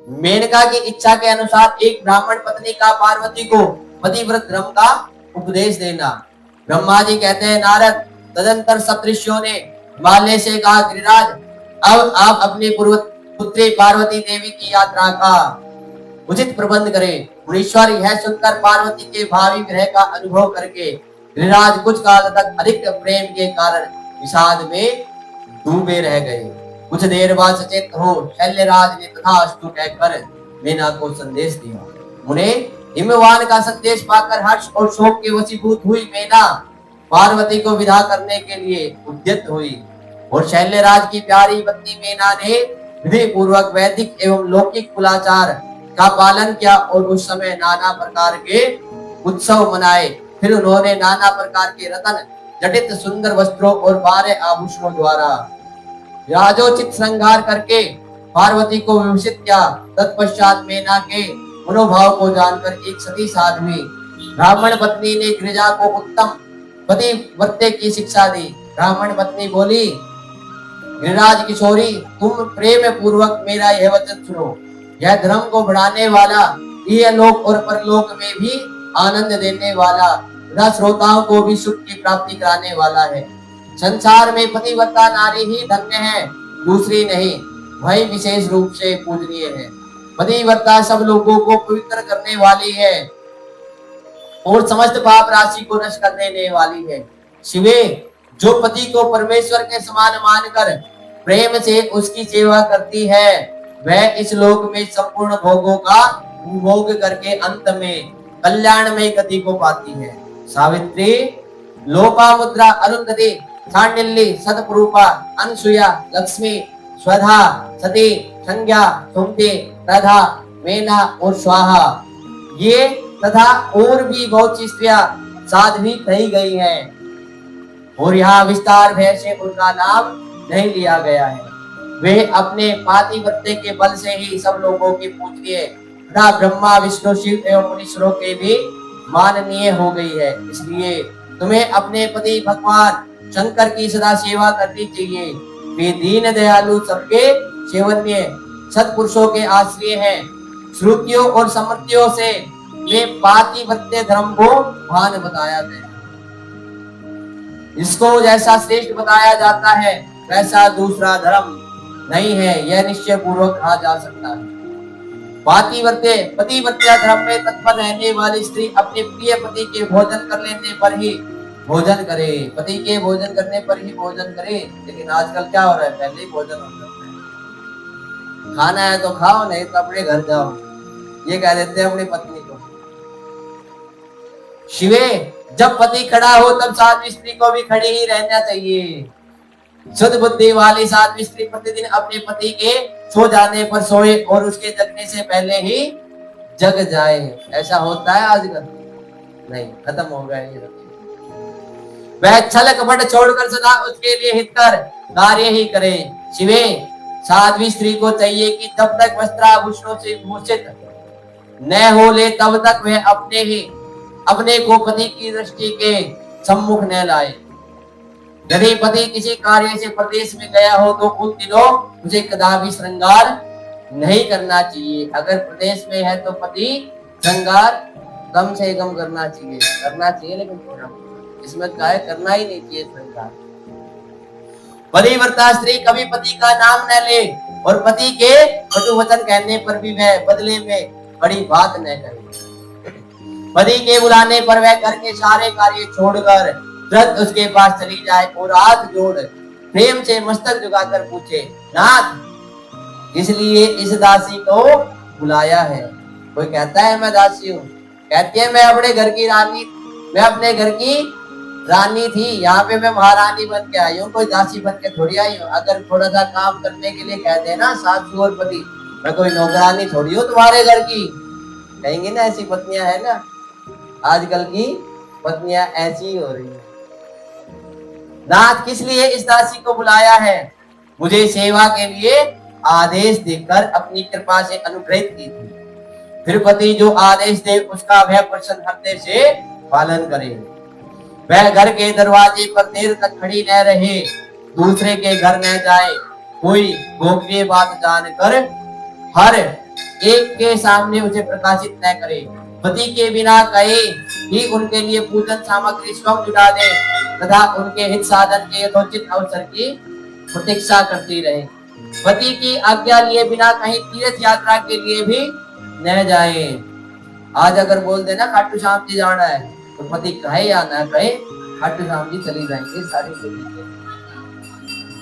मेनका की इच्छा के अनुसार एक ब्राह्मण पत्नी का पार्वती को पतिव्रत धर्म का उपदेश देना। ब्रह्मा जी कहते हैं नारद, तदंतर सप्तऋषियों ने हिमालय से कहा, गिरिराज अब आप अपनी पूर्व पुत्री पार्वती देवी की यात्रा का उचित प्रबंध करें। मुनीश्वर यह सुनकर पार्वती के भावी ग्रह का अनुभव करके गिरिराज कुछ काल तक अधिक प्रेम के कारण विषाद में डूबे रह गए। कुछ देर बाद सचेत हो शैल्यराज ने तथास्तु कहकर मीना को संदेश दिया। मुने हिमवान का संदेश पाकर हर्ष और शोक के वशीभूत हुई मीना पार्वती को विदा करने के लिए उद्यत हुई और शैल्यराज की प्यारी पत्नी मीना ने विधि पूर्वक वैदिक एवं लौकिक कुलाचार का पालन किया और उस समय नाना प्रकार के उत्सव मनाए। फिर उन्होंने नाना प्रकार के रत्न जटित सुंदर वस्त्रों और 12 आभूषणों द्वारा राजोचित श्रृंगार करके पार्वती को विभूषित किया। तत्पश्चात मीना के मनोभाव को जानकर एक सती साध्वी ब्राह्मण पत्नी ने गिरिजा को उत्तम पतिव्रते की शिक्षा दी। ब्राह्मण पत्नी बोली, गिरिराज किशोरी, तुम प्रेम पूर्वक मेरा यह वचन सुनो। यह धर्म को बढ़ाने वाला, यह लोक और परलोक में भी आनंद देने वाला तथा श्रोताओं को भी सुख की प्राप्ति कराने वाला है। संसार में पतिव्रता नारी ही धन्य है, दूसरी नहीं, वही विशेष रूप से पूजनीय है। पतिव्रता सब लोगों को पवित्र करने वाली है और समस्त पाप राशि को नष्ट कर देने वाली है। शिवे, जो पति को परमेश्वर के समान मानकर प्रेम से उसकी सेवा करती है, वह इस लोक में संपूर्ण भोगों का उपभोग करके अंत में कल्याण में गति को पाती है। सावित्री, लोपामुद्रा, अरुंधति, सांडिल्य, सतरूपा, अनसुया, लक्ष्मी, स्वधा, सती, संज्ञा, सुमति, राधा, मीना और स्वाहा, ये तथा और भी बहुत सी स्त्रियां साध्वी कही गई हैं और यहाँ विस्तार भय से उनका नाम नहीं लिया गया है। वे अपने पातिव्रत्य के बल से ही सब लोगों की पूजनीय तथा ब्रह्मा, विष्णु, शिव एवं मुनीश्वरों के भी माननीय हो गई है। इसलिए तुम्हें अपने पति भगवान शंकर की सदा सेवा करनी चाहिए। वे दीन दयालु, सबके सेवनीय सत्पुरुषों के आश्रय हैं। श्रुतियों और स्मृतियों से वे पातिव्रत्य धर्म को महान बताया गया। इसको जैसा श्रेष्ठ बताया जाता है वैसा दूसरा धर्म नहीं है, यह निश्चय पूर्वक कहा जा सकता है। पतिव्रत्या धर्म में तत्पर रहने वाली स्त्री अपने प्रिय पति के भोजन कर लेने पर ही भोजन करे, पति के भोजन करने पर ही भोजन करे। लेकिन आजकल क्या हो रहा है, पहले ही भोजन हो जाता है। खाना है तो खाओ, नहीं तो अपने घर जाओ, ये कह देते हैं अपनी पत्नी को। शिवे, जब पति खड़ा हो तब साध्वी स्त्री को भी खड़ी ही रहना चाहिए। शुद्ध बुद्धि वाली साध्वी स्त्री प्रतिदिन अपने पति के सो जाने पर सोए और उसके जगने से पहले ही जग जाए। ऐसा होता है आजकल? नहीं, खत्म हो गया ये। वह छल कपट छोड़कर सदा उसके लिए हितकर कार्य ही करे। शिवे, साध्वी स्त्री को चाहिए कि तब तक वस्त्राभूषणों से भूषित न हो ले तब तक वह अपने को पति की दृष्टि के सम्मुख न लाए। यदि पति किसी कार्य से प्रदेश में गया हो तो उन दिनों उसे कदापि श्रृंगार नहीं करना चाहिए। अगर प्रदेश में है तो पति श्रृंगार कम से कम करना चाहिए लेकिन थोड़ा, इसमें क्या है, करना ही नहीं चाहिए श्रृंगार। पतिव्रता स्त्री कभी पति का नाम न ले और पति के कटु वचन कहने पर भी वह बदले में बड़ी बात न करे। पति के बुलाने पर वह घर के सारे कार्य छोड़कर तुरंत उसके पास चली जाए और हाथ जोड़ प्रेम से मस्तक झुकाकर पूछे, नाथ इसलिए इस दासी को बुलाया है? कोई कहता है मैं दासी हूँ, कहती है मैं अपने घर की रानी थी, यहाँ पे मैं महारानी बन के आई हूँ, कोई दासी बन के थोड़ी आई हूँ। अगर थोड़ा सा काम करने के लिए कह देना सासू और पति, मैं कोई नौकरानी थोड़ी हूँ तुम्हारे घर की, कहेंगे ना। ऐसी पत्नियां है ना, आजकल की पत्नियां ऐसी हो रही है। नाथ किस लिए इस दासी को बुलाया है? मुझे सेवा के लिए आदेश देकर अपनी कृपा से अनुग्रहित की थी। फिर पति जो आदेश दे उसका वह प्रसन्न हृदय से पालन करे। वह घर के दरवाजे पर देर तक खड़ी न रहे, दूसरे के घर न जाए, कोई गोपनीय बात जानकर हर एक के सामने उसे प्रकाशित न करे। पति के बिना कहे ही उनके लिए पूजन सामग्री स्वयं जुटा दे तथा उनके हित साधन के यथोचित अवसर की प्रतीक्षा करती रहे। पति की आज्ञा लिए बिना कहीं तीर्थ यात्रा के लिए भी न जाए। आज अगर बोल देना खाटू श्याम जी जाना है तो पति कहे या ना कहे खाटू श्याम जी चली जाएंगे सारी चीजें।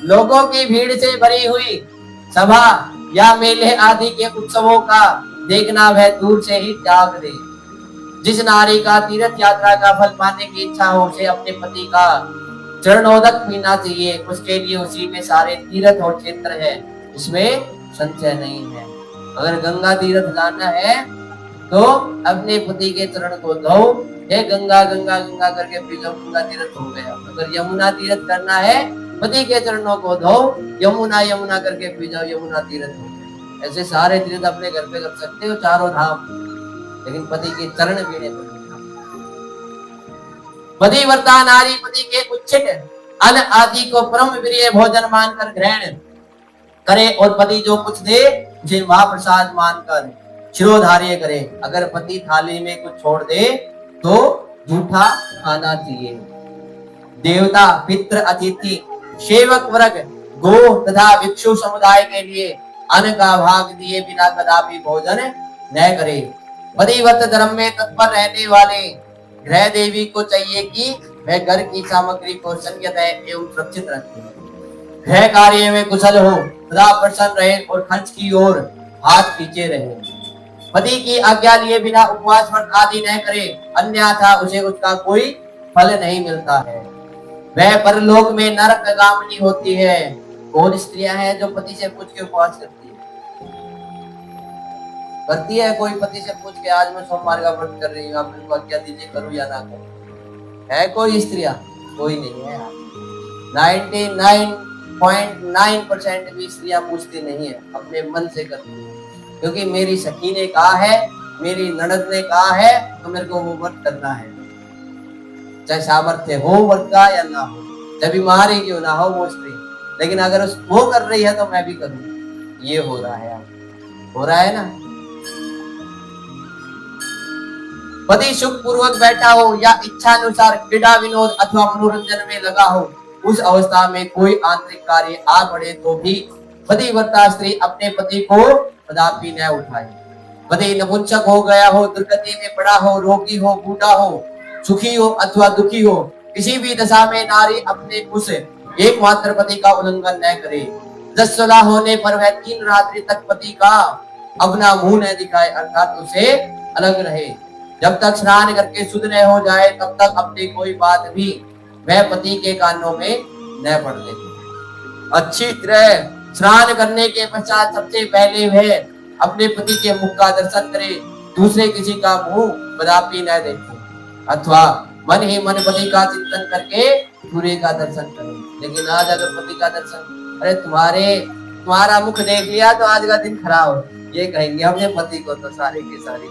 लोगों की भीड़ से भरी हुई सभा या मेले आदि के उत्सवों का देखना वह दूर से ही त्याग दे। जिस नारी का तीर्थ यात्रा का फल पाने की इच्छा हो उसे अपने पति का चरणोदक पीना चाहिए। उसके लिए उसी में सारे तीर्थ और क्षेत्र है, इसमें संशय नहीं है। अगर गंगा तीर्थ जाना है तो अपने पति के चरण को धो, हे गंगा गंगा गंगा करके पी जाओ, गंगा तीर्थ हो गया। अगर यमुना तीर्थ करना है पति के चरणों को धो, यमुना यमुना करके पी जाओ, यमुना तीर्थ हो गया। ऐसे सारे तीर्थ अपने घर पे कर सकते हो, चारों धाम, लेकिन पति के चरण पीने पर पतिव्रता नारी पति के उच्छिष्ट अन्न आदि को परम प्रिय भोजन मानकर ग्रहण करे और पति जो कुछ दे उसे महाप्रसाद मानकर शिरोधार्य करे। अगर पति थाली में कुछ छोड़ दे तो झूठा खाना चाहिए। देवता, पितृ, अतिथि, सेवक वर्ग, गो तथा भिक्षु समुदाय के लिए अन्न का भाग दिए बिना कदापि भोजन न करे। पतिव्रत धर्म में तत्पर रहने वाले गृह देवी को चाहिए कि वह घर की सामग्री को संयत एवं सुरक्षित रखे, गृह कार्य में कुशल हो, सदा प्रसन्न रहे और खर्च की ओर हाथ खींचे रहे। पति की आज्ञा लिए बिना उपवास व्रत आदि न करे, अन्यथा उसे उसका कोई फल नहीं मिलता है। वह परलोक में नरकगामिनी होती है। कौन स्त्रियां हैं जो पति से पूछ के उपवास करती है? कोई पति से पूछ के आज मैं सोमवार का व्रत कर रही हूँ, आप मेरे को आज्ञा दीजिए, करूँ या ना करूँ? है कोई स्त्रियां? कोई नहीं है। 99.9% भी स्त्रियां पूछती नहीं है, अपने मन से करती है, क्योंकि मेरी सखी ने कहा है, मेरी ननद ने कहा है, तो मेरे को वो व्रत करना है, चाहे सामर्थ्य हो व्रत का या ना हो, चाहे बीमारी क्यों ना हो वो स्त्री। लेकिन अगर वो कर रही है तो मैं भी करूँ। ये हो रहा है, हो रहा है ना। पति सुख पूर्वक बैठा हो या इच्छा अनुसार क्रीड़ा विनोद अथवा मनोरंजन में लगा हो, उस अवस्था में कोई आंतरिक कार्य आ पड़े तो भी पतिव्रता स्त्री अपने पति को कदापि न उठाए। पति नपुंसक हो गया हो, दुर्गति में पड़ा हो, रोगी हो, बूढ़ा हो, सुखी हो अथवा दुखी हो, किसी भी दशा में नारी अपने उस एकमात्र पति का उल्लंघन न करे। 10 साल होने पर वह 3 रात्रि तक पति का अपना मुंह न दिखाए, अर्थात उसे अलग रहे। जब तक स्नान करके शुद्ध न हो जाए तब तक अपनी कोई बात भी वह पति के कानों में न पड़ने दे। अच्छी तरह स्नान करने के पश्चात सबसे पहले वह अपने पति के मुख का दर्शन करे, दूसरे किसी का मुंह कदापि न देखे, अथवा मन ही मन पति का चिंतन करके सूर्य का दर्शन करे। लेकिन आज अगर पति का दर्शन, अरे तुम्हारा मुख देख लिया तो आज का दिन खराब, ये कहेंगे अपने पति को, तो सारे के सारे।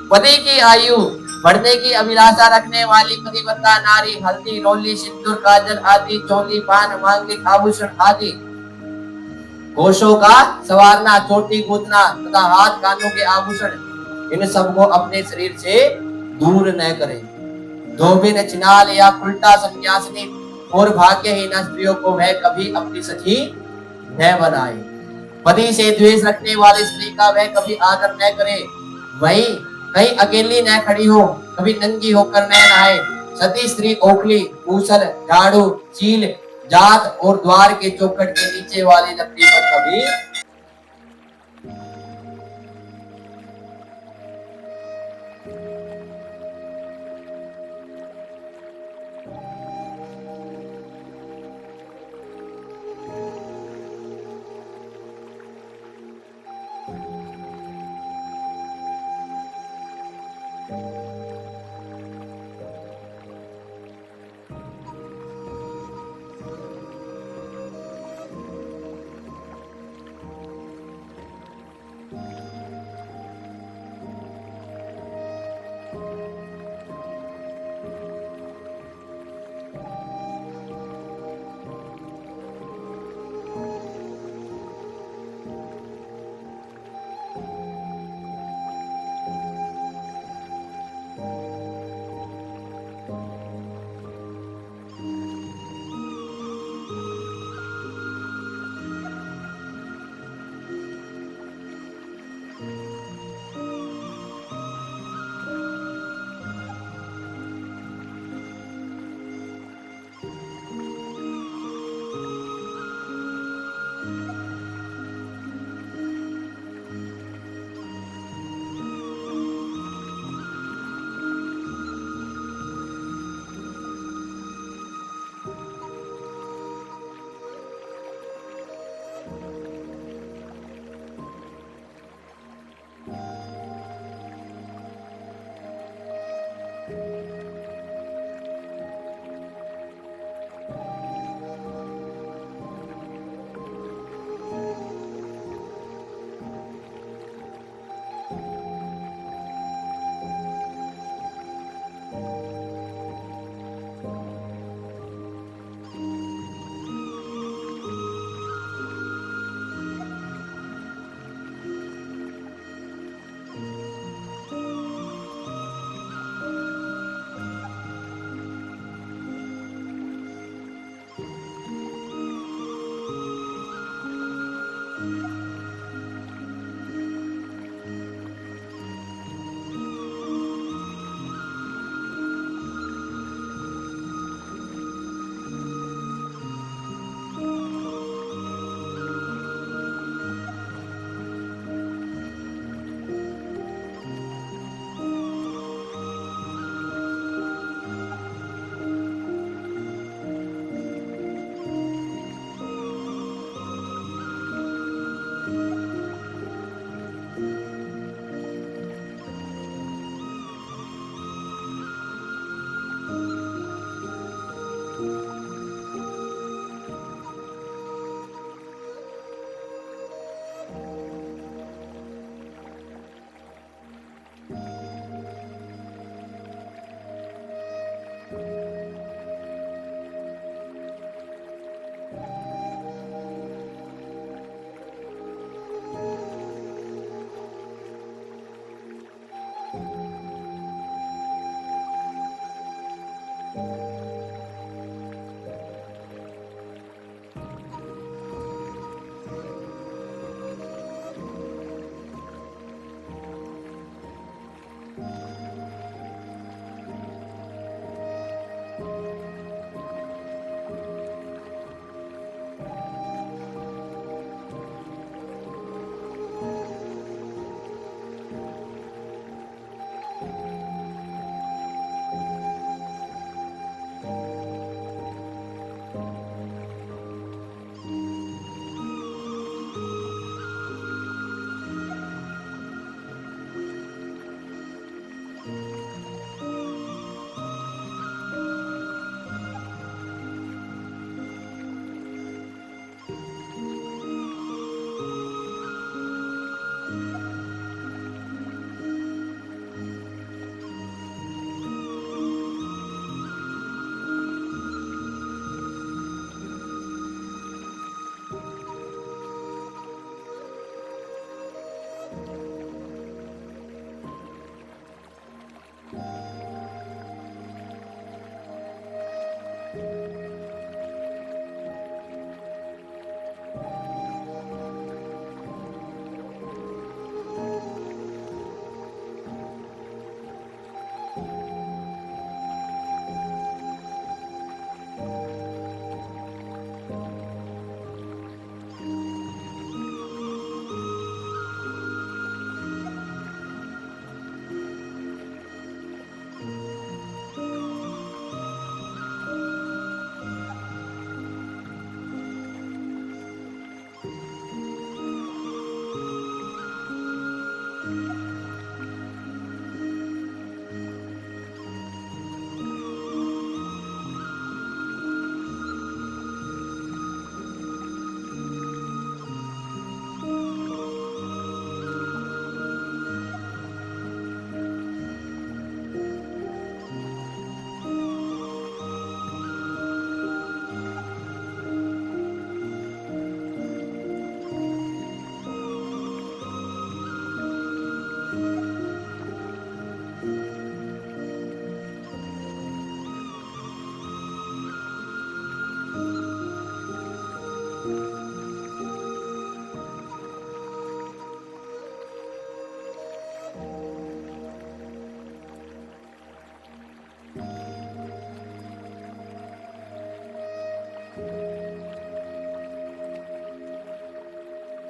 पति की आयु बढ़ने की अभिलाषा रखने वाली पतिव्रता नारी हल्दी, रोली, सिंदूर, काजल आदि, चोली, पान, मांगलिक आभूषण आदि कोशों का संवारना, चोटी कूदना तथा हाथ कानों के आभूषण, इन सबको अपने शरीर से दूर न करे। धोबिन, चिनाल या उल्टा संन्यासिनी और भाग्यहीन स्त्रियों को वह कभी अपनी सखी न बनाए। पति से द्वेष रखने वाली स्त्री का वह कभी आदर न करे। वही कहीं अकेली न खड़ी हो, कभी नंगी होकर न नहाए। सती स्त्री ओखली, मूसल, झाड़ू, चील, जात और द्वार के चौखट के नीचे वाली लकड़ी पर कभी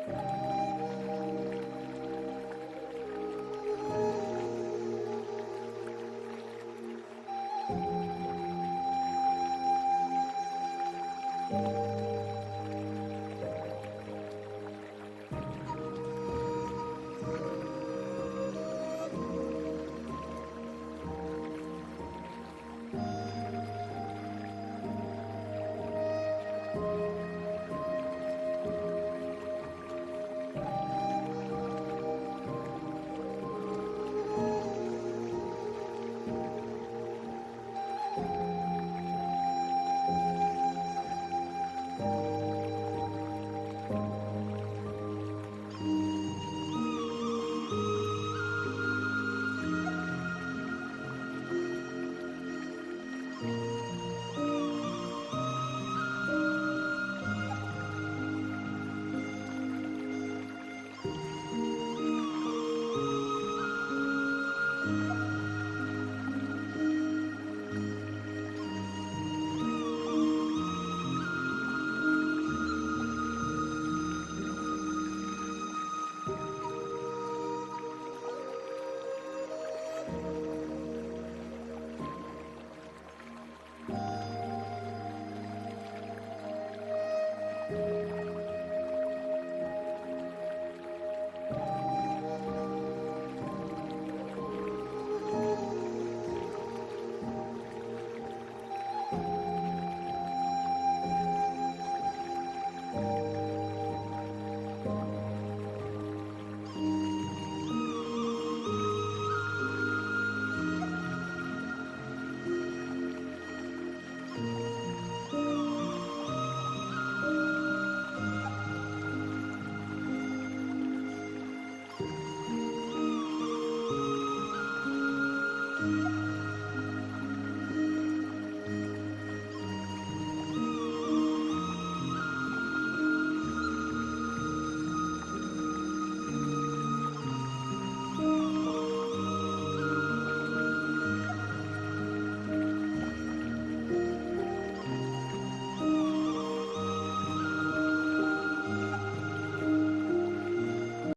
Thank